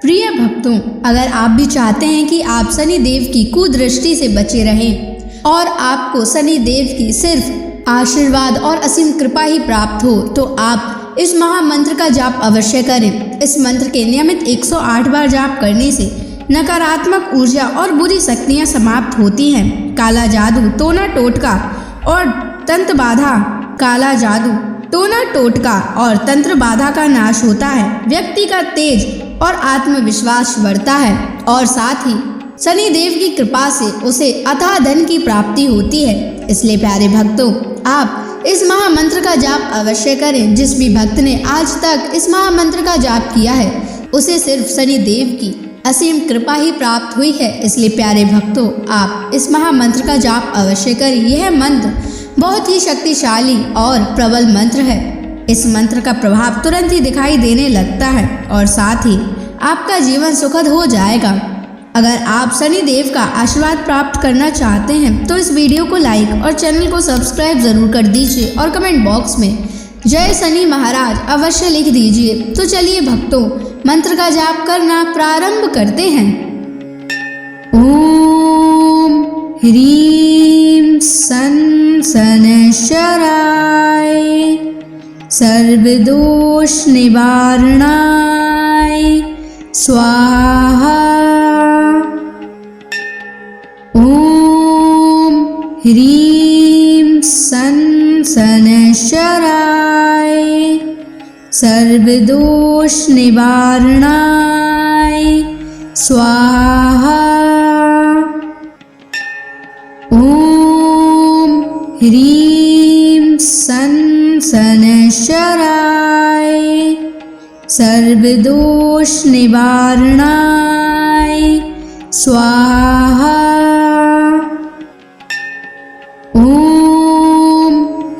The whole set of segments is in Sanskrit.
प्रिय भक्तों, अगर आप भी चाहते हैं कि आप शनि देव की कुदृष्टि से बचे रहें और आपको शनि देव की सिर्फ आशीर्वाद और असीम कृपा ही प्राप्त हो, तो आप इस महामंत्र का जाप अवश्य करें। इस मंत्र के नियमित 108 बार जाप करने से नकारात्मक ऊर्जा और बुरी शक्तियां समाप्त होती हैं। काला जादू, टोना टोटका और तंत्र बाधा, काला जादू, टोना टोटका और तंत्र बाधा का नाश होता है। व्यक्ति का तेज और आत्मविश्वास बढ़ता है और साथ ही शनि देव की कृपा से उसे अथाह धन की प्राप्ति होती है। इसलिए प्यारे भक्तों, आप इस महामंत्र का जाप अवश्य करें। जिस भी भक्त ने आज तक इस महामंत्र का जाप किया है, उसे सिर्फ शनि देव की असीम कृपा ही प्राप्त हुई है। इसलिए प्यारे भक्तों, आप इस महामंत्र का जाप अवश्य करें। यह मंत्र बहुत ही शक्तिशाली और प्रबल मंत्र है। इस मंत्र का प्रभाव तुरंत ही दिखाई देने लगता है और साथ ही आपका जीवन सुखद हो जाएगा। अगर आप शनि देव का आशीर्वाद प्राप्त करना चाहते हैं तो इस वीडियो को लाइक और चैनल को सब्सक्राइब जरूर कर दीजिए और कमेंट बॉक्स में जय शनि महाराज अवश्य लिख दीजिए। तो चलिए भक्तों, मंत्र का जाप करना प्रारंभ करते हैं। ओम ह्रीं सन शनैश्चराय सर्वदोष निवारणाय स्वाहा। ओम ह्रीं सन शनैश्चराय सर्वदोष निवारणाय स्वाहा। ओम ह्रीं सन शनैश्चराय सर्वदोष निवारणाय स्वाहा। ओम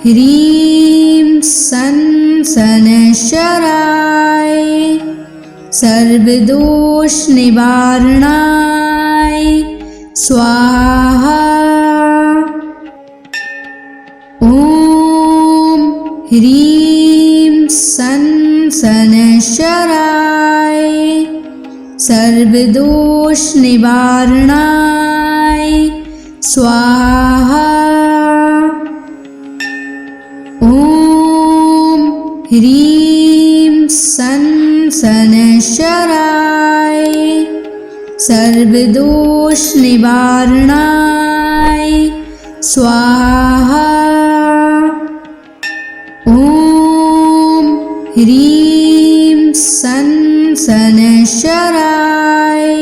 ह्रीं सन शनैश्चराय सर्वदोष निवारणाय स्वाहा। ओम ह्रीं सन शनैश्चराय सर्वदोष निवारणाय स्वाहा। ओम ह्रीं सन शनैश्चराय सर्वदोष निवारणाय स्वाहा। ओम ह्रीं सन शनैश्चराय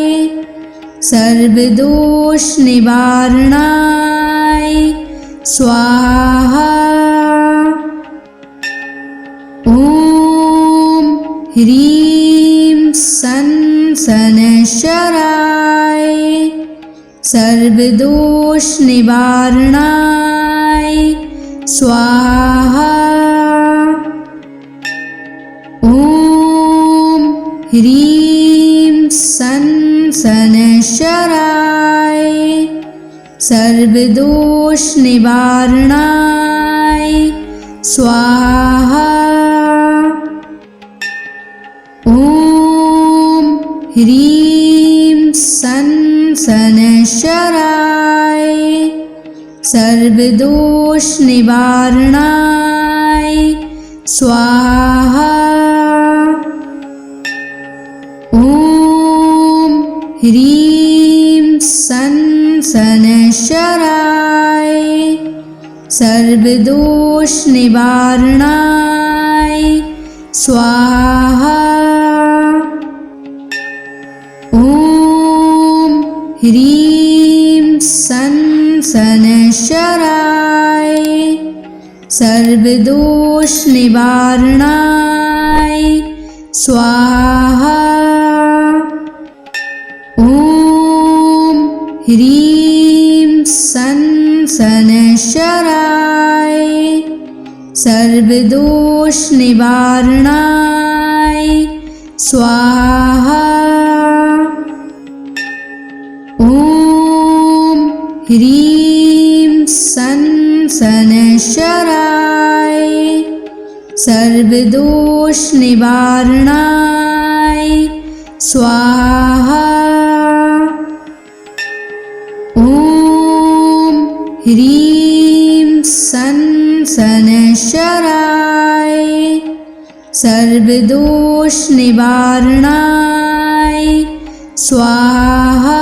सर्वदोष निवारणाय स्वाहा। ओम ह्रीं सन शनैश्चराय सर्वदोष निवारणाय स्वाहा। ओम ह्रीं सन शनैश्चराय सर्वदोष निवारणाय स्वाहा। ओम ह्रीं सन शनैश्चराय सर्वदोष निवारणाय स्वाहा। ओम ह्रीं सन शनैश्चराय सर्वदोष निवारणाय स्वाहा। ओम ह्रीं सन शनैश्चराय सर्वदोष निवारणाय स्वाहा। ओम ह्रीं सन शनैश्चराय सर्वदोष निवारणाय स्वाहा। ओम ह्रीं सन शनैश्चराय सर्वदोष निवारणाय स्वाहा। ॐ ह्रीं सन् शनैश्चराय सर्वदोषनिवारणाय स्वाहा।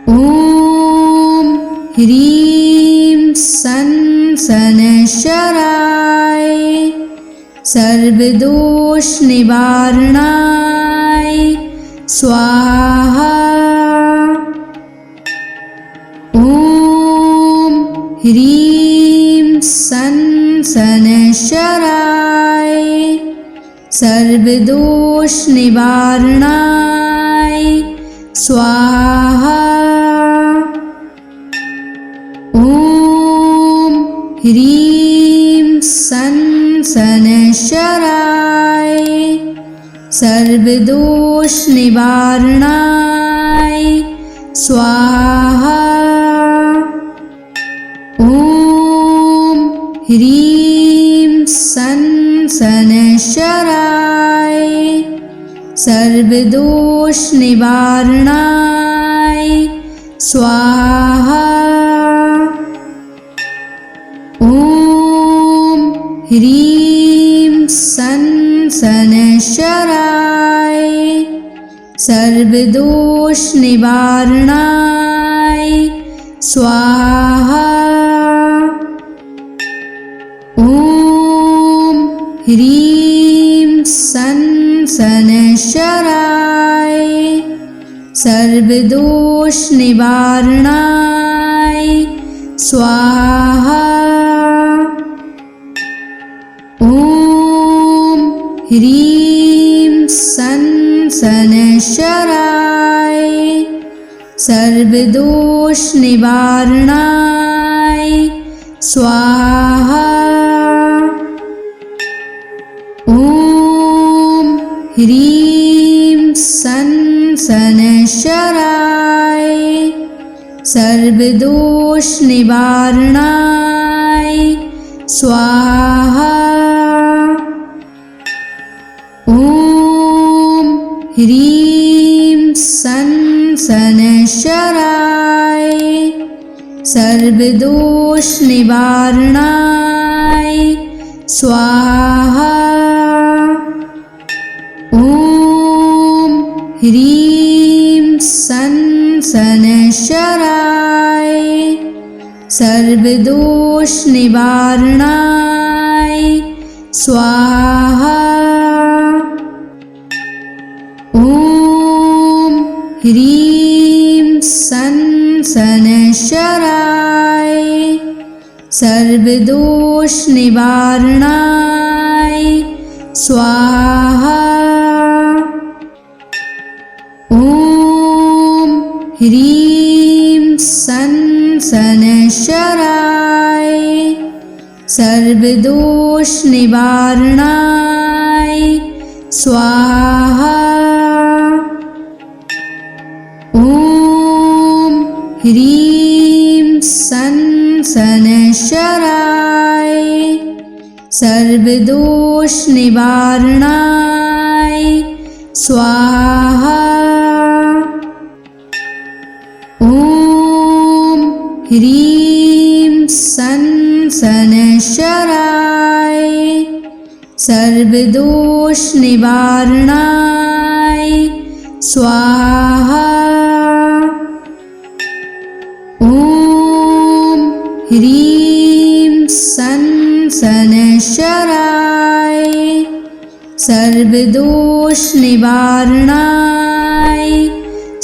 ॐ ह्रीं सन् शनैश्चराय सर्वदोषनिवारणाय स्वाहा। ॐ ह्रीं सन् शनैश्चराय सर्वदोषनिवारणाय स्वाहा। ॐ ह्रीं सन् शनैश्चराय सर्वदोषनिवारणाय स्वाहा। ॐ ह्रीं सन् शनैश्चराय सर्वदोषनिवारणाय स्वाहा। ॐ ह्रीं सन् शनैश्चराय सर्वदोषनिवारणाय स्वाहा। ॐ ह्रीं सन् शनैश्चराय सर्वदोषनिवारणाय स्वाहा। ॐ ह्रीं सन् शनैश्चराय सर्वदोषनिवारणाय स्वाहा। ॐ ह्रीं सन् शनैश्चराय सर्वदोषनिवारणाय स्वाहा। ॐ ह्रीं सन् शनैश्चराय सर्वदोषनिवारणाय स्वाहा। ॐ ह्रीं सन् शनैश्चराय सर्वदोषनिवारणाय स्वाहा। ॐ ह्रीं सन् शनैश्चराय सर्वदोषनिवारणाय स्वाहा। ॐ ह्रीं सन् शनैश्चराय सर्वदोषनिवारणाय स्वाहा। ॐ ह्रीं सन् शनैश्चराय सर्वदोषनिवारणाय स्वाहा। ॐ ह्रीं सन् शनैश्चराय सर्वदोषनिवारणाय स्वाहा। ॐ ह्रीं सन् शनैश्चराय सर्वदोषनिवारणाय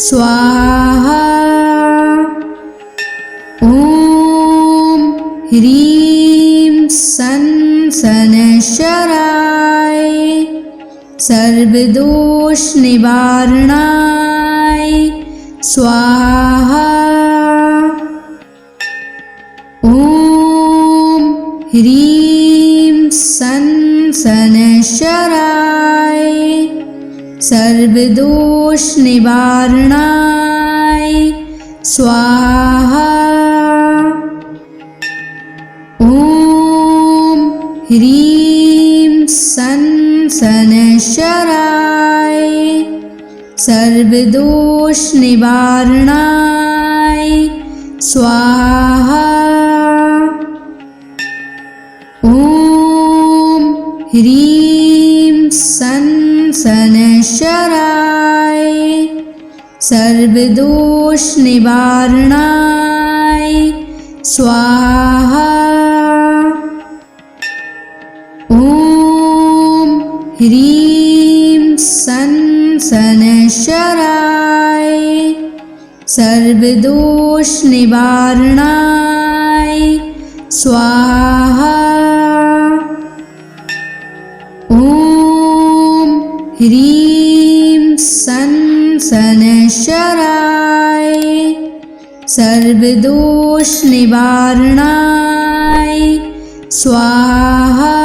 स्वाहा। ॐ ह्रीं सन् शनैश्चराय सर्वदोषनिवारणाय स्वाहा। ॐ ह्रीं सन् शनैश्चराय सर्वदोषनिवारणाय स्वाहा। ॐ ह्रीं सन् सनशराय सर्वदोष निवारणाय स्वाहा। ॐ ह्रीं सनशराय सर्वदोष निवारणाय स्वाहा। ॐ ह्रीं सनशराय सर्वदोष निवारणाय स्वाहा। ॐ ह्रीं सनशराय सर्वदोष निवारणाय स्वाहा।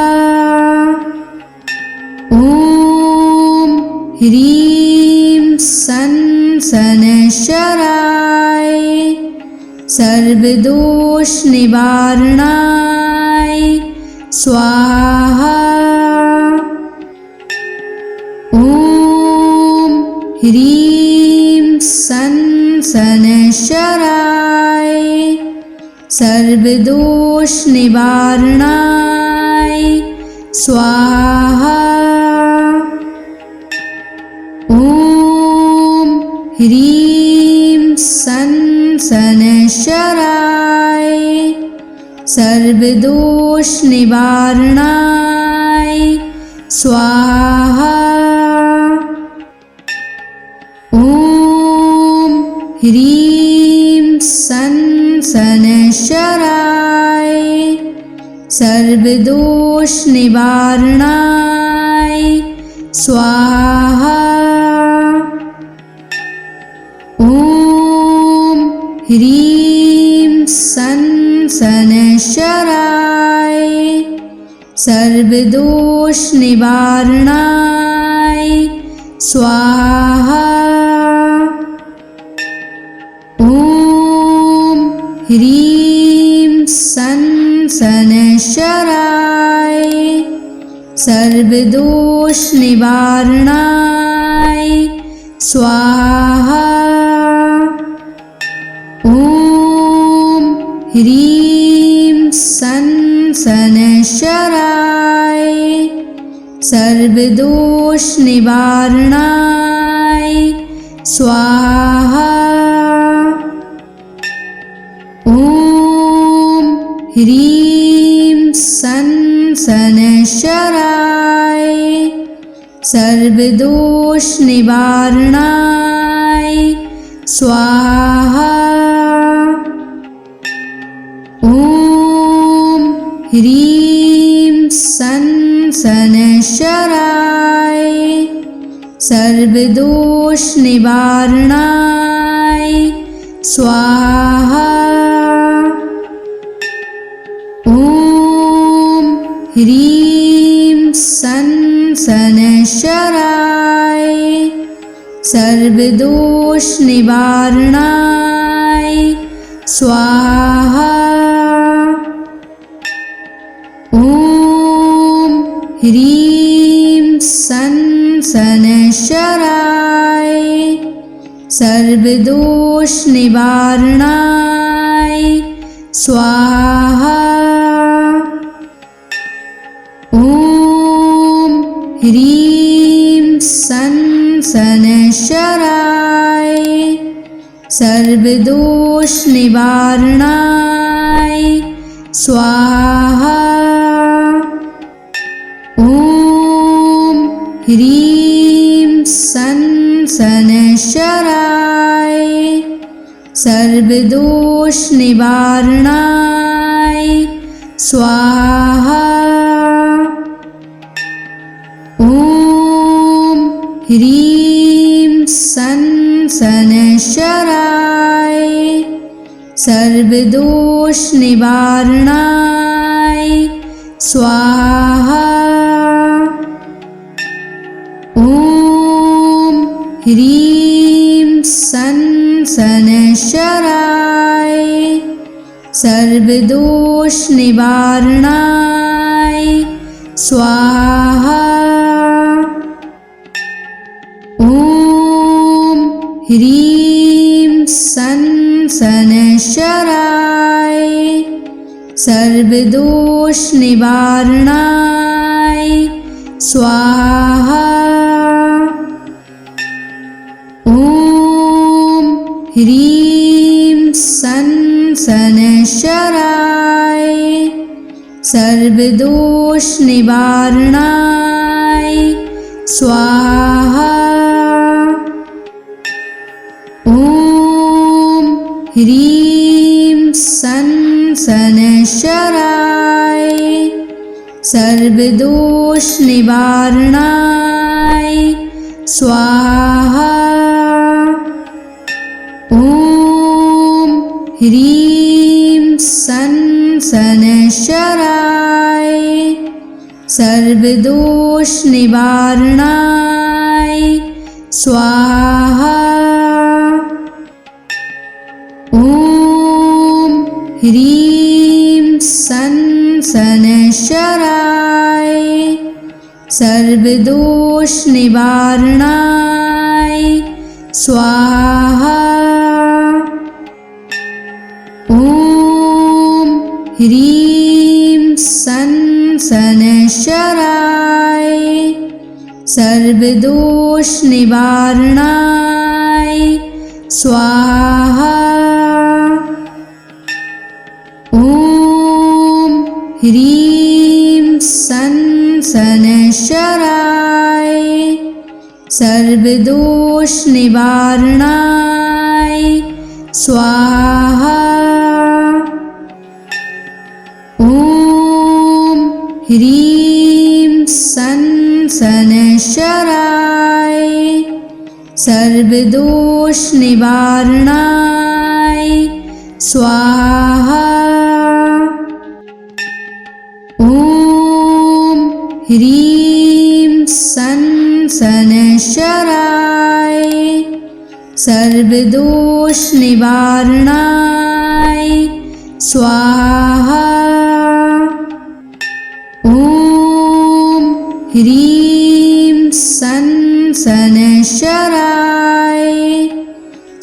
ॐ ह्रीं सनशराय सर्वदोष निवारणाय स्वाहा। ॐ ह्रीं सनशराय सर्वदोष निवारणाय स्वाहा। ॐ ह्रीं सनशराय सर्वदोष निवारणाय स्वाहा। ॐ ह्रीं सनशराय सर्वदोष निवारणाय स्वाहा। ॐ ह्रीं सनशराय सर्वदोष निवारणाय स्वाहा। ॐ ह्रीं सनशराय सर्वदोष निवारणाय स्वाहा। ॐ ह्रीं सनशराय सर्वदोष निवारणाय स्वाहा। ॐ ह्रीं सनशराय सर्वदोष निवारणाय स्वाहा। ॐ ह्रीं सनशराय सर्वदोष निवारणाय स्वाहा। ॐ ह्रीं सनशराय सर्वदोष निवारणाय स्वाहा। ॐ ह्रीं सनशराय सर्वदोष निवारणाय स्वाहा। ॐ ह्रीं सनशराय सर्वदोष निवारणाय स्वाहा। ॐ ह्रीं सनशराय सर्वदोष निवारणाय स्वाहा। ॐ ह्रीं सनशराय सर्वदोष निवारणाय स्वाहा। ॐ ह्रीं सनशराय सर्वदोष निवारणाय स्वाहा। ह्रीं सन शनैश्चराय सर्वदोष निवारणाय स्वाहा। ॐ ह्रीं सन शनैश्चराय सर्वदोष निवारणाय स्वाहा। ॐ ह्रीं सन शनैश्चराय सर्वदोष निवारणाय स्वाहा। ॐ ह्रीं सन शनैश्चराय सर्वदोष निवारणाय स्वाहा। ॐ ह्रीं सन शनैश्चराय सर्वदोष निवारणाय स्वाहा। ॐ ह्रीं सन शनैश्चराय सर्वदोष निवारणाय स्वाहा। ॐ ह्रीं सन शनैश्चराय सर्वदोष निवारणाय स्वाहा। ॐ ह्रीं सन शनैश्चराय सर्वदोष निवारणाय स्वाहा। ॐ ह्रीं सन शनैश्चराय सर्वदोष निवारणाय स्वाहा। ॐ ह्रीं सन शनैश्चराय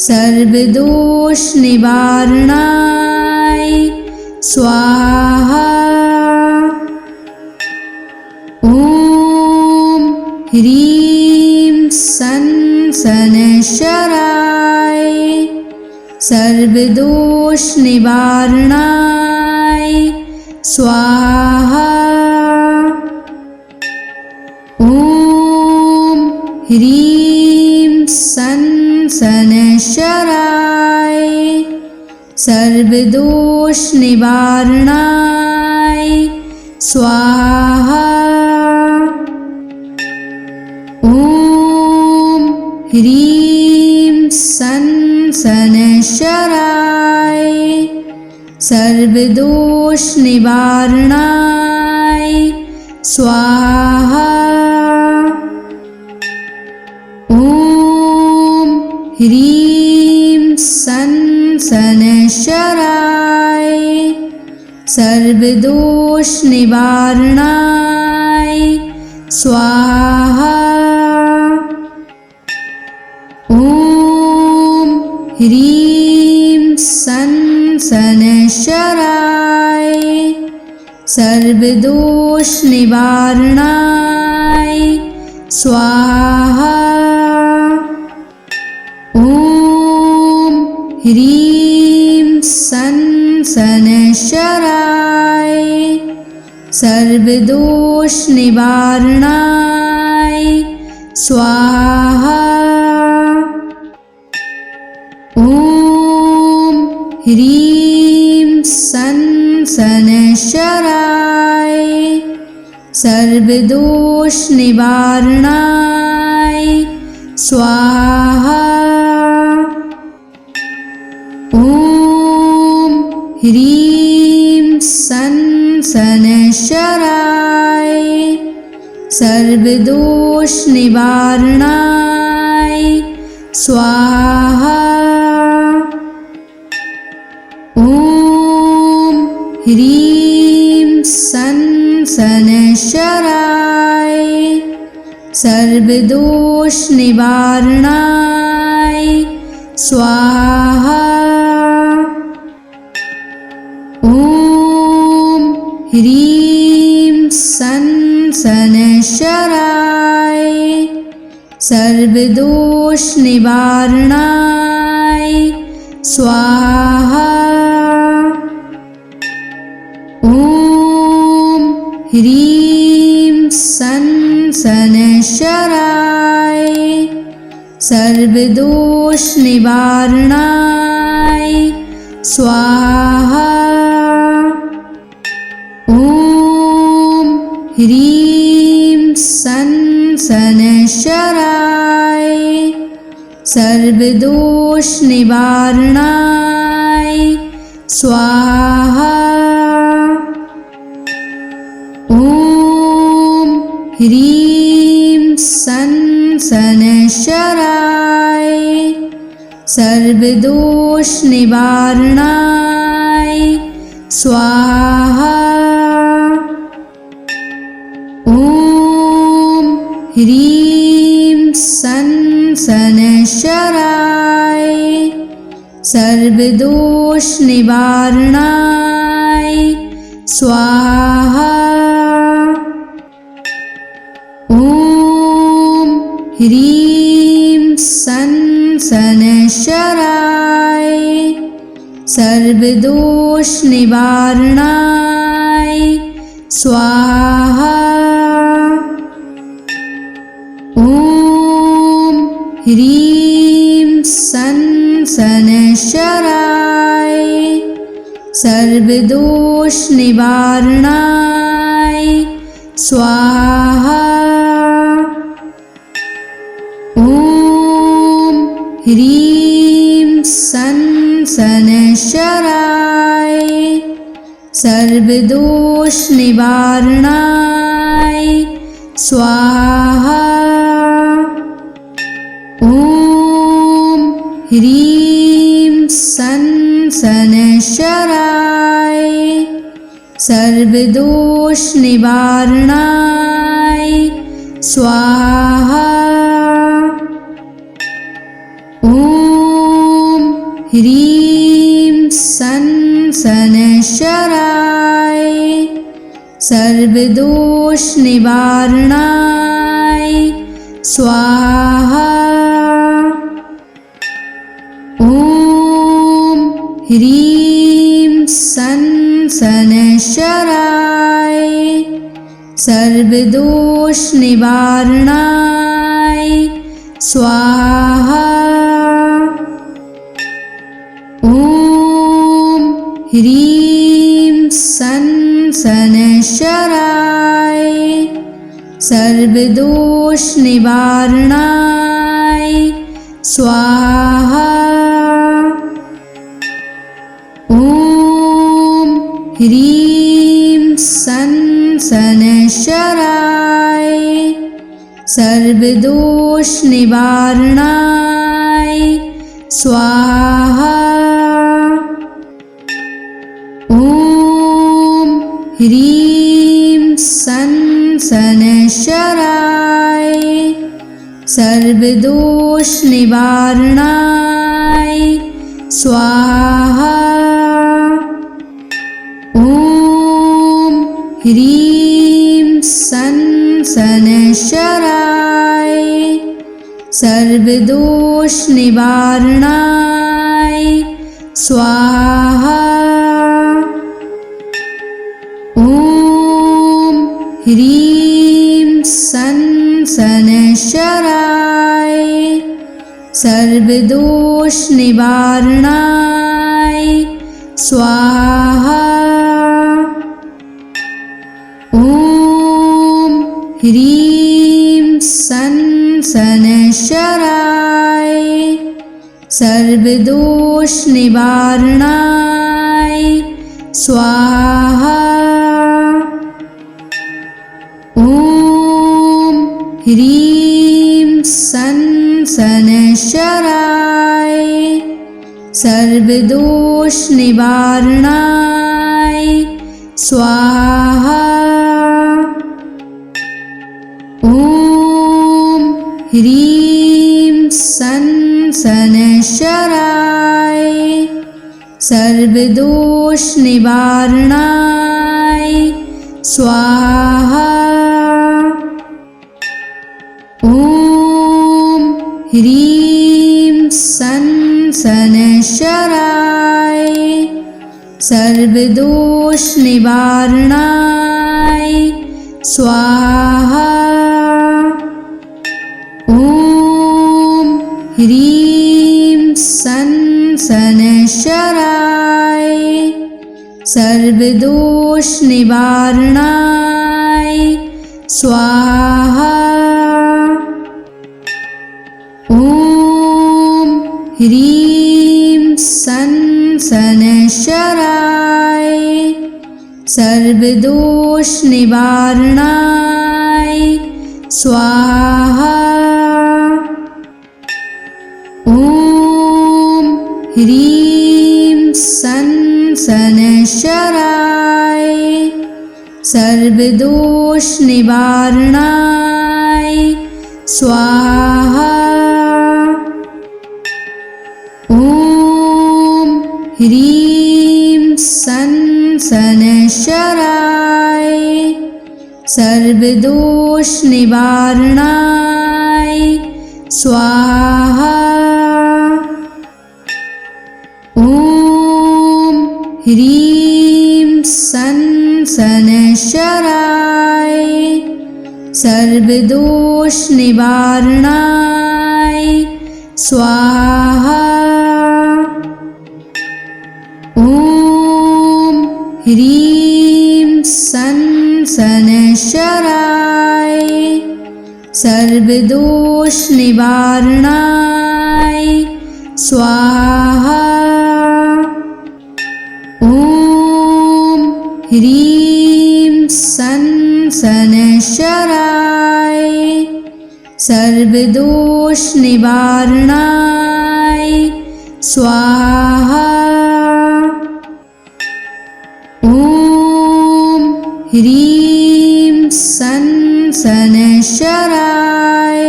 सर्वदोष निवारणाय स्वाहा। ॐ ह्रीं सन शनैश्चराय सर्वदोष निवारणाय स्वाहा। ॐ ह्रीं सन शनैश्चराय सर्वदोष निवारणाय स्वाहा। ॐ ह्रीं सन शनैश्चराय सर्वदोष निवारणाय स्वाहा। ॐ ह्रीं सन शनैश्चराय सर्वदोष निवारणाय स्वाहा। ॐ ह्रीं सन शनैश्चराय सर्वदोष निवारणाय स्वाहा। ॐ ह्रीं सन शनैश्चराय सर्वदोष निवारणाय स्वाहा। ॐ ह्रीं सन शनैश्चराय सर्वदोष निवारणाय स्वाहा। ॐ ह्रीं सन शनैश्चराय सर्वदोष निवारणाय स्वाहा। ॐ ह्रीं सन शनैश्चराय सर्वदोष निवारणाय स्वाहा। ॐ ह्रीं सन् शनैश्चराय सर्वदोषनिवारणाय स्वाहा। ॐ ह्रीं सन् शनैश्चराय सर्वदोषनिवारणाय स्वाहा। ॐ ह्रीं सन् शनैश्चराय सर्वदोषनिवारणाय स्वाहा। ॐ ह्रीं सन् शनैश्चराय सर्वदोषनिवारणाय स्वाहा। ॐ ह्रीं सन् शनैश्चराय सर्वदोषनिवारणाय स्वाहा। ॐ ह्रीं सन् शनैश्चराय सर्वदोषनिवारणाय स्वाहा। ॐ ह्रीं सन् शनैश्चराय सर्वदोषनिवारणाय स्वाहा। ॐ ह्रीं सन् शनैश्चराय सर्वदोषनिवारणाय स्वाहा। ॐ ह्रीं सन् शनैश्चराय सर्वदोषनिवारणाय स्वाहा। ॐ ह्रीं सन् शनैश्चराय सर्वदोषनिवारणाय स्वाहा। ॐ ह्रीं सन् शनैश्चराय सर्वदोषनिवारणाय स्वाहा। ॐ ह्रीं सन् शनैश्चराय सर्वदोषनिवारणाय स्वाहा। ॐ ह्रीं सन् शनैश्चराय सर्वदोषनिवारणाय स्वाहा। ॐ ह्रीं सन् शनैश्चराय सर्वदोषनिवारणाय स्वाहा। ॐ ह्रीं सन् शनैश्चराय सर्वदोषनिवारणाय स्वाहा। ॐ ह्रीं सन् शनैश्चराय सर्वदोषनिवारणाय स्वाहा। ॐ ह्रीं सन् शनैश्चराय सर्वदोषनिवारणाय स्वाहा। ॐ ह्रीं सन् शनैश्चराय सर्वदोषनिवारणाय स्वाहा। ॐ ह्रीं सन् शनैश्चराय सर्वदोष निवारणाय स्वाहा। ॐ ह्रीं सं शनैश्चराय सर्वदोष निवारणाय स्वाहा। ॐ ह्रीं सं शनैश्चराय सर्वदोष निवारणाय स्वाहा। ॐ ह्रीं सं शनैश्चराय सर्वदोष निवारणाय स्वाहा। ॐ ह्रीं सं शनैश्चराय सर्वदोष निवारणाय स्वाहा। ॐ ह्रीं सं शनैश्चराय सर्वदोष निवारणाय स्वाहा। ॐ ह्रीं सं शनैश्चराय सर्वदोष निवारणाय स्वाहा। ॐ ह्रीं सं शनैश्चराय सर्वदोष निवारणाय स्वाहा। ॐ ह्रीं सं शनैश्चराय सर्वदोष निवारणाय स्वाहा। ॐ ह्रीं सं शनैश्चराय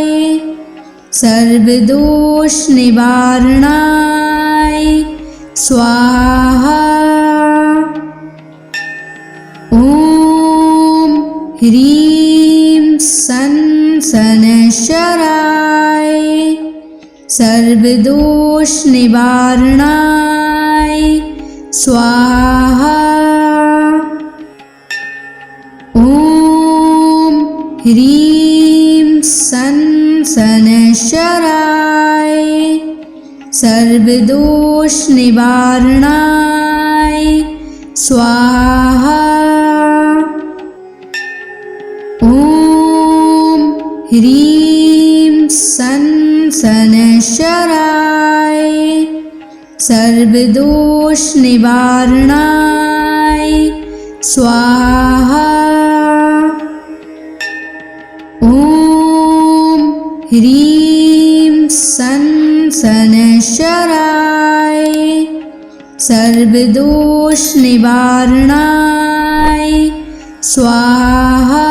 सर्वदोष निवारणाय स्वाहा। ॐ ह्रीं सं शनैश्चराय सर्वदोष निवारणाय स्वाहा। ॐ ह्रीं सं शनैश्चराय सर्वदोष निवारणाय स्वाहा। ॐ ह्रीं सं शनैश्चराय सर्वदोष निवारणाय स्वाहा। ॐ ह्रीं सं शनैश्चराय सर्वदोष निवारणाय स्वाहा।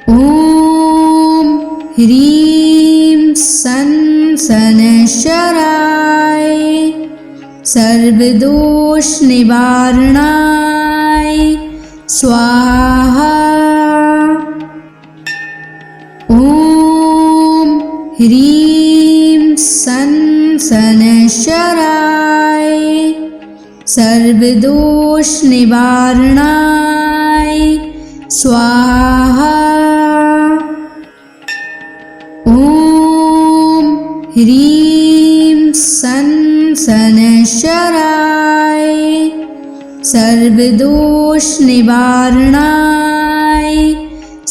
ॐ ह्रीं सं शनैश्चराय सर्वदोष निवारणाय स्वाहा। ॐ ह्रीं सं शनैश्चराय सर्वदोष निवारणाय स्वाहा। ॐ ह्रीं सं शनैश्चराय सर्वदोष निवारणाय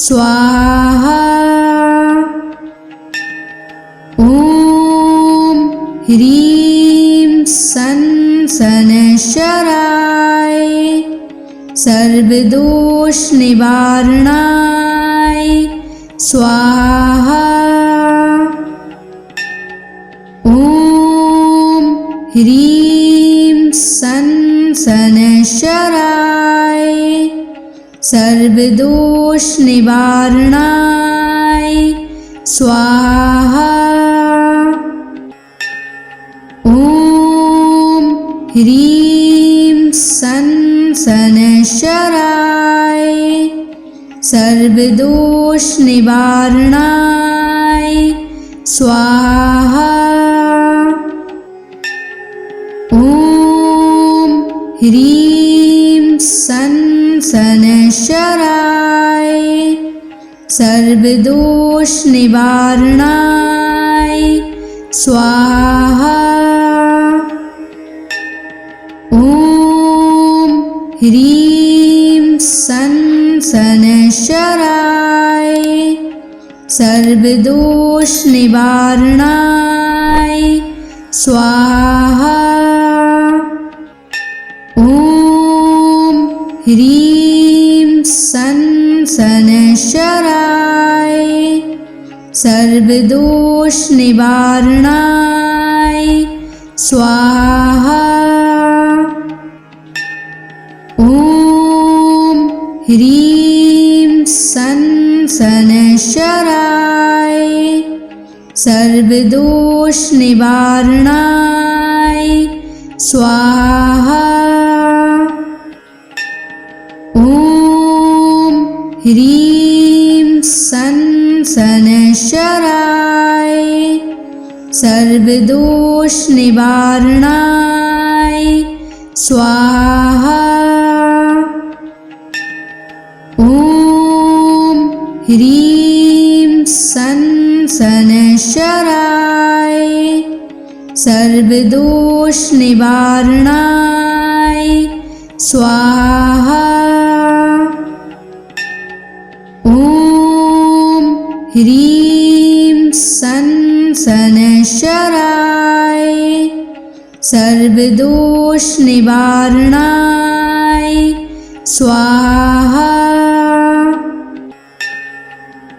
स्वाहा। ॐ ह्रीं सं शनैश्चराय सर्वदोष निवारणाय स्वाहा। ॐ ह्रीं सं शनैश्चराय सर्वदोष निवारणाय स्वाहा। ॐ ह्रीं सन शनैश्चराय सर्वदोष निवारणाय स्वाहा। ॐ ह्रीं सन शनैश्चराय सर्वदोष निवारणाय स्वाहा। ॐ ह्रीं सन शनैश्चराय सर्वदोष निवारणाय स्वाहा। ॐ ह्रीं सन शनैश्चराय सर्वदोष निवारणाय स्वाहा। ॐ ह्रीं सन शनैश्चराय सर्वदोष निवारणाय स्वाहा। ॐ ह्रीं सन शनैश्चराय सर्वदोष निवारणाय स्वाहा। ॐ ह्रीं सन शनैश्चराय सर्वदोष निवारणाय स्वाहा। ॐ ह्रीं सन शनैश्चराय सर्वदोष निवारणाय स्वाहा।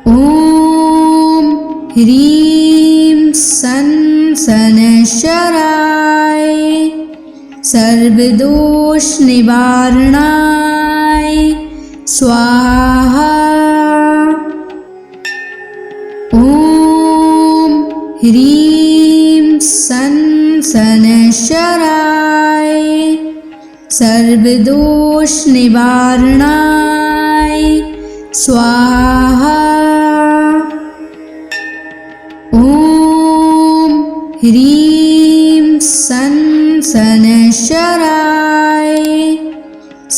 ॐ ह्रीं सन शनैश्चराय सर्वदोष निवारणाय स्वाहा। ॐ ह्रीं सन शनैश्चराय सर्वदोष निवारणाय स्वाहा। ॐ ह्रीं सन शनैश्चराय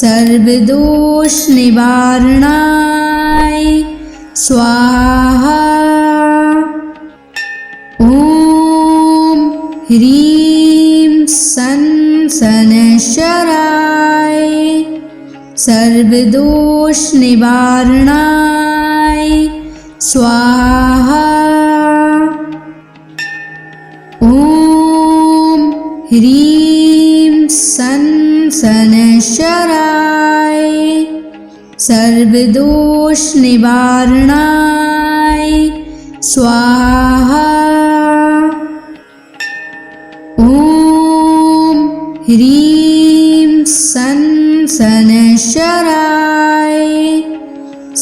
सर्वदोष निवारणाय स्वाहा। ॐ ह्रीं सन शनैश्चराय सर्वदोष निवारणाय स्वाहा। ॐ ह्रीं सन शनैश्चराय सर्वदोष निवारणाय स्वाहा। ॐ ह्रीं सन शनैश्चराय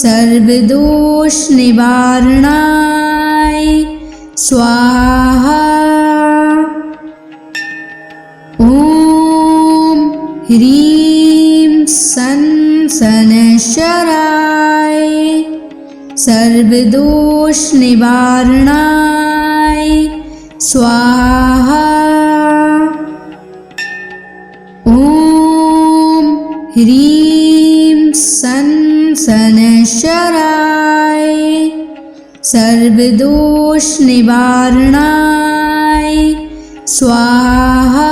सर्वदोष निवारणाय स्वाहा। ॐ ह्रीं सन शनैश्चराय सर्वदोष निवारणाय स्वाहा। ॐ ह्रीं सन शनैश्चराय सर्वदोष निवारणाय स्वाहा।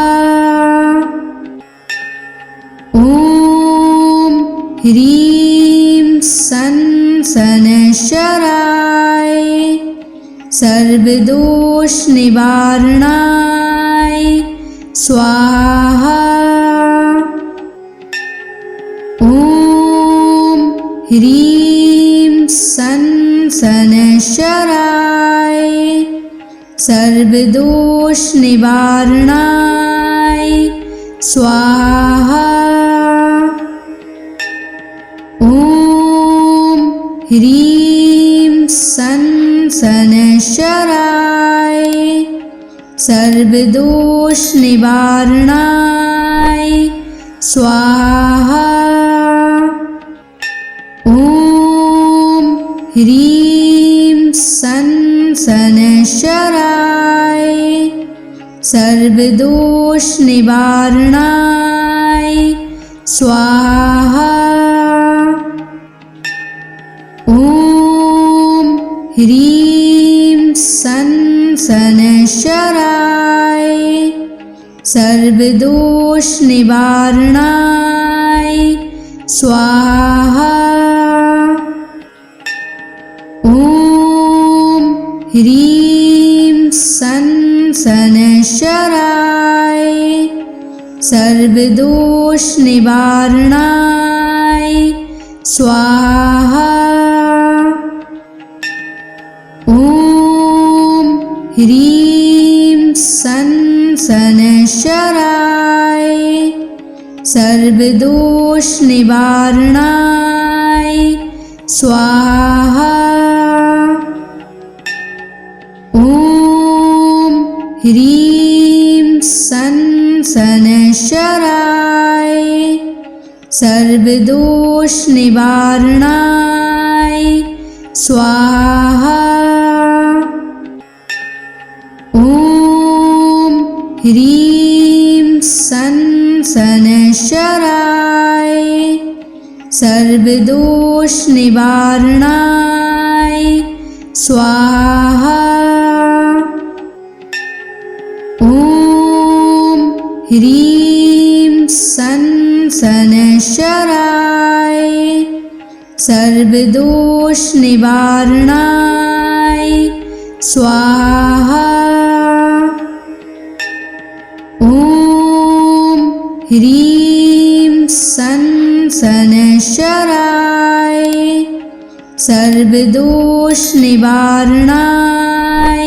ॐ ह्रीं सन शनैश्चराय सर्वदोष निवारणाय स्वाहा। ॐ ह्रीं सन शनैश्चराय सर्वदोष निवारणाय स्वाहा। ॐ ह्रीं सन शनैश्चराय सर्वदोष निवारणाय स्वाहा। ॐ ह्रीं सन् शनैश्चराय सर्वदोष निवारणाय स्वाहा। ॐ ह्रीं सन् शनैश्चराय सर्वदोष निवारणाय स्वाहा। ॐ ह्रीं सन् शनैश्चराय सर्वदोष निवारणाय स्वाहा। ॐ ह्रीं सन् शनैश्चराय सर्वदोष निवारणाय स्वाहा। ॐ ह्रीं सन् शनैश्चराय सर्वदोष निवारणाय स्वाहा। ॐ ह्रीं सन् शनैश्चराय सर्वदोष निवारणाय स्वाहा। ॐ ह्रीं सन् शनैश्चराय सर्वदोष निवारणाय स्वाहा। ॐ ह्रीं सन् शनैश्चराय सर्वदोष निवारणाय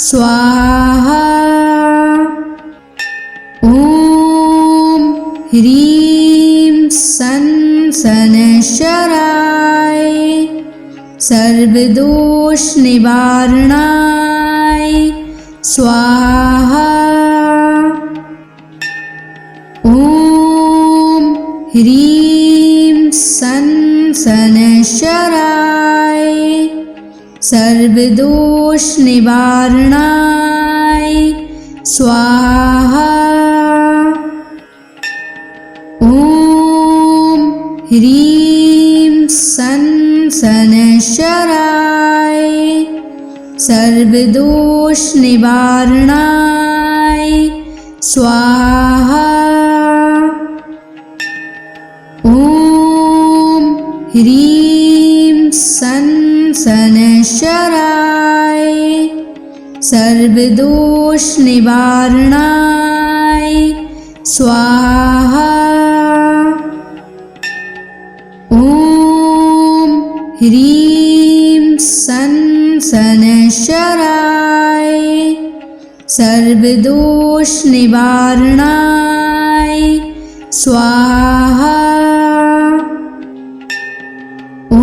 स्वाहा। ॐ ह्रीं सन् शनैश्चराय सर्वदोष निवारणाय स्वाहा। ॐ ह्रीं सन् शनैश्चराय सर्वदोष निवारणाय स्वाहा। ॐ ह्रीं सन् शनैश्चराय सर्वदोष निवारणाय स्वाहा। ॐ ह्रीं सन् शनैश्चराय सर्वदोष निवारणाय स्वाहा। ॐ ह्रीं सन् शनैश्चराय सर्वदोष निवारणाय स्वाहा। ॐ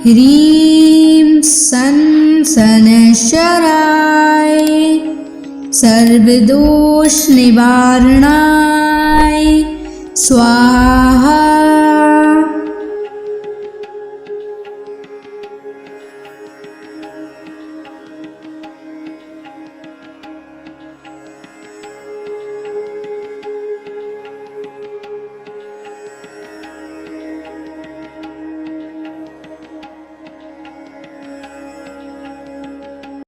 ह्रीं सन् शनैश्चराय सर्वदोष निवारणाय स्वाहा।